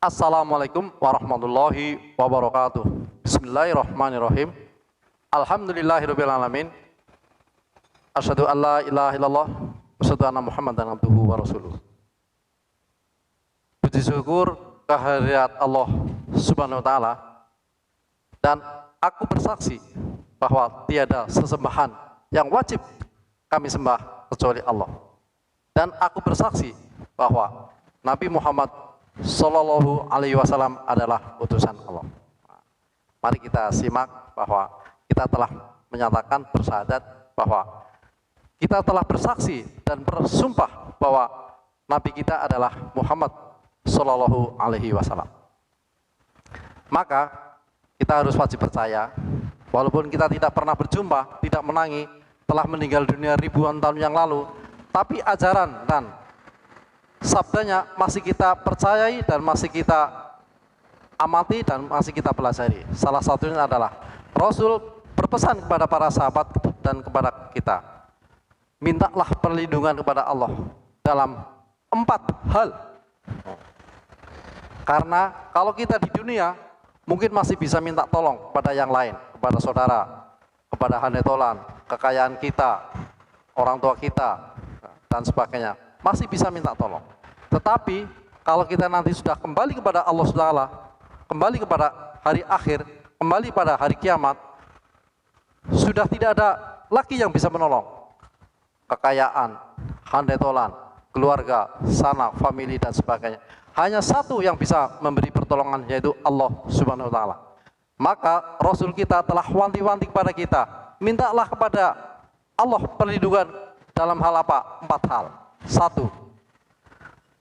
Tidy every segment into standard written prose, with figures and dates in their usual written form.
Assalamualaikum warahmatullahi wabarakatuh. Bismillahirrahmanirrahim. Alhamdulillahirabbil alamin. Asyhadu an la ilaha illallah wa asyhadu anna Muhammadan abduhu wa rasuluh. Puji syukur kehadirat Allah Subhanahu wa taala, dan aku bersaksi bahwa tiada sesembahan yang wajib kami sembah kecuali Allah. Dan aku bersaksi bahwa Nabi Muhammad Sallallahu Alaihi Wasallam adalah utusan Allah. Mari kita simak bahwa kita telah menyatakan bersyahadat bahwa kita telah bersaksi dan bersumpah bahwa Nabi kita adalah Muhammad Sallallahu Alaihi Wasallam. Maka kita harus wajib percaya, walaupun kita tidak pernah berjumpa, tidak menangi, telah meninggal dunia ribuan tahun yang lalu, tapi ajaran dan sabdanya masih kita percayai dan masih kita amati dan masih kita pelajari. Salah satunya adalah Rasul berpesan kepada para sahabat dan kepada kita, mintalah perlindungan kepada Allah dalam 4 hal. Karena kalau kita di dunia mungkin masih bisa minta tolong kepada yang lain, kepada saudara, kepada handetolan, kekayaan kita, orang tua kita, dan sebagainya, masih bisa minta tolong. Tetapi kalau kita nanti sudah kembali kepada Allah SWT, kembali kepada hari akhir, kembali pada hari kiamat, sudah tidak ada lagi yang bisa menolong. Kekayaan, handetolan, keluarga, sanak, famili, dan sebagainya. Hanya satu yang bisa memberi pertolongan, yaitu Allah Subhanahu wa taala. Maka Rasul kita telah wanti-wanti kepada kita, mintalah kepada Allah perlindungan dalam hal apa? 4 hal. 1.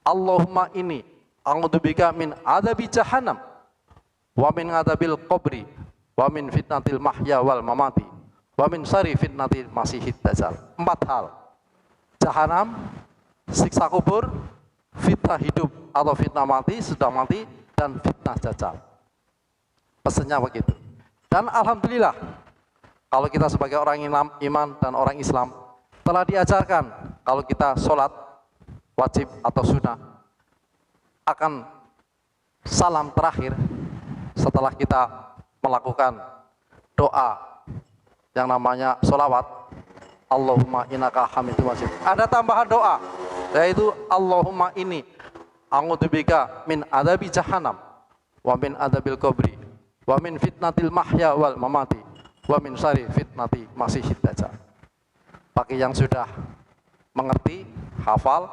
Allahumma inni a'udzubika min adzabi jahannam wa min adzabil qabri wa min fitnatil mahya wal mamati wa min syarri fitnatil masihid dajjal. 4 hal. Jahanam, siksa kubur, fitnah hidup atau fitnah mati, sudah mati, dan fitnah dajjal. Pesannya begitu. Dan alhamdulillah, kalau kita sebagai orang iman dan orang Islam telah diajarkan kalau kita sholat wajib atau sunnah akan salam terakhir setelah kita melakukan doa yang namanya sholawat, Allahumma innaka hamidum majid. Ada tambahan doa, yaitu Allahumma inni a'udzubika min adzabi jahannam wa min adzabil qabri wa min fitnatil mahya wal mamati wa min syarri fitnati masihid dajjal. Bagi yang sudah mengerti, hafal,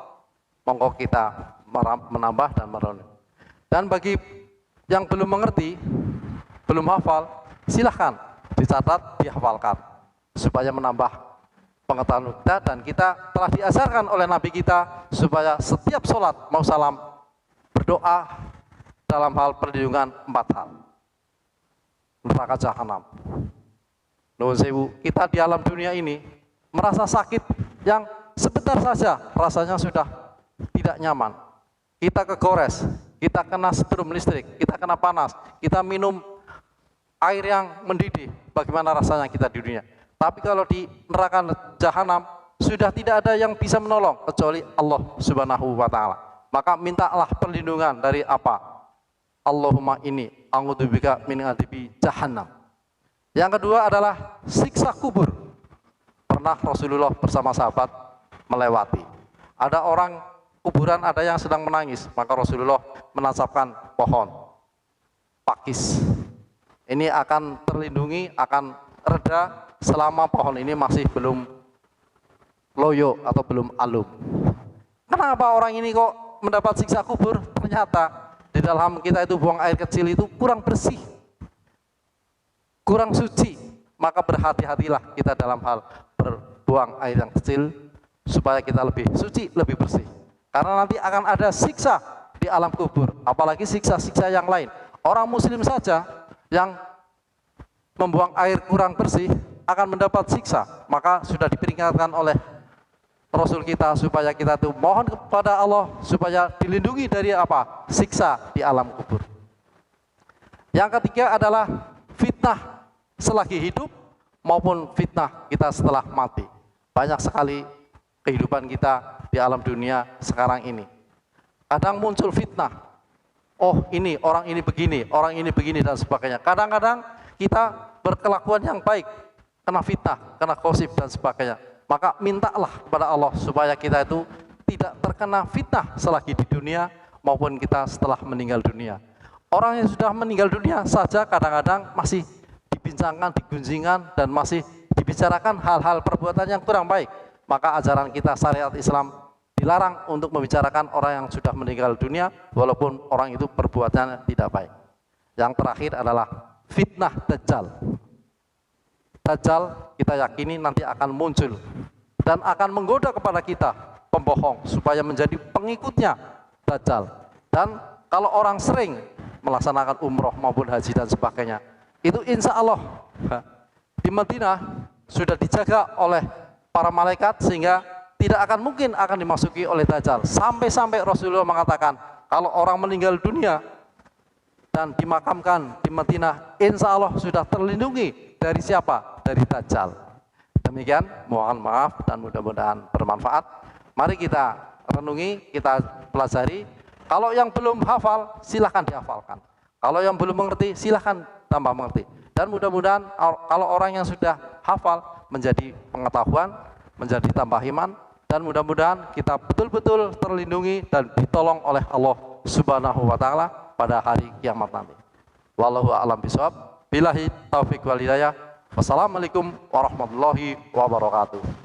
monggo kita menambah dan merenung. Dan bagi yang belum mengerti, belum hafal, silahkan dicatat, dihafalkan supaya menambah pengetahuan kita. Dan kita telah diajarkan oleh Nabi kita supaya setiap sholat mau salam berdoa dalam hal perlindungan 4 hal. Neraka jahanam. Nuhun sewu, kita di alam dunia ini merasa sakit yang sebentar saja rasanya sudah tidak nyaman. Kita kegores, kita kena setrum listrik, kita kena panas, kita minum air yang mendidih, bagaimana rasanya kita di dunia. Tapi kalau di neraka jahanam sudah tidak ada yang bisa menolong kecuali Allah Subhanahu wa taala. Maka mintalah perlindungan dari apa? Allahumma inni a'udzubika min adzabi jahannam. Yang kedua adalah siksa kubur. Pernah Rasulullah bersama sahabat melewati. Ada orang kuburan, ada yang sedang menangis, maka Rasulullah menancapkan pohon pakis. Ini akan terlindungi, akan reda selama pohon ini masih belum loyo atau belum alum. Kenapa orang ini kok mendapat siksa kubur? Ternyata di dalam kita itu buang air kecil itu kurang bersih, kurang suci. Maka berhati-hatilah kita dalam hal berbuang air yang kecil supaya kita lebih suci, lebih bersih. Karena nanti akan ada siksa di alam kubur, apalagi siksa-siksa yang lain. Orang muslim saja yang membuang air kurang bersih akan mendapat siksa. Maka sudah diperingatkan oleh Rasul kita supaya kita tuh mohon kepada Allah supaya dilindungi dari apa? Siksa di alam kubur. Yang ketiga adalah fitnah selagi hidup maupun fitnah kita setelah mati. Banyak sekali kehidupan kita di alam dunia sekarang ini. Kadang muncul fitnah oh ini orang ini begini dan sebagainya. Kadang-kadang kita berkelakuan yang baik, kena fitnah, kena gosip dan sebagainya. Maka mintalah kepada Allah supaya kita itu tidak terkena fitnah selagi di dunia maupun kita setelah meninggal dunia. Orang yang sudah meninggal dunia saja kadang-kadang masih dibincangkan, digunjingkan, dan masih dibicarakan hal-hal perbuatan yang kurang baik. Maka ajaran kita syariat Islam dilarang untuk membicarakan orang yang sudah meninggal dunia walaupun orang itu perbuatannya tidak baik. Yang terakhir adalah fitnah Dajjal. Dajjal kita yakini nanti akan muncul dan akan menggoda kepada kita pembohong supaya menjadi pengikutnya Dajjal. Dan kalau orang sering melaksanakan umroh maupun haji dan sebagainya, itu insya Allah di Madinah sudah dijaga oleh para malaikat sehingga tidak akan mungkin akan dimasuki oleh Dajjal. Sampai-sampai Rasulullah mengatakan, kalau orang meninggal dunia dan dimakamkan di Madinah, insya Allah sudah terlindungi dari siapa? Dari Dajjal. Demikian, mohon maaf dan mudah-mudahan bermanfaat. Mari kita renungi, kita pelajari. Kalau yang belum hafal, silahkan dihafalkan. Kalau yang belum mengerti, silahkan tambah mengerti. Dan mudah-mudahan kalau orang yang sudah hafal menjadi pengetahuan, menjadi tambah iman, dan mudah-mudahan kita betul-betul terlindungi dan ditolong oleh Allah Subhanahu wa taala pada hari kiamat nanti. Wallahu a'lam bishawab. Billahi taufiq wal hidayah. Wassalamualaikum warahmatullahi wabarakatuh.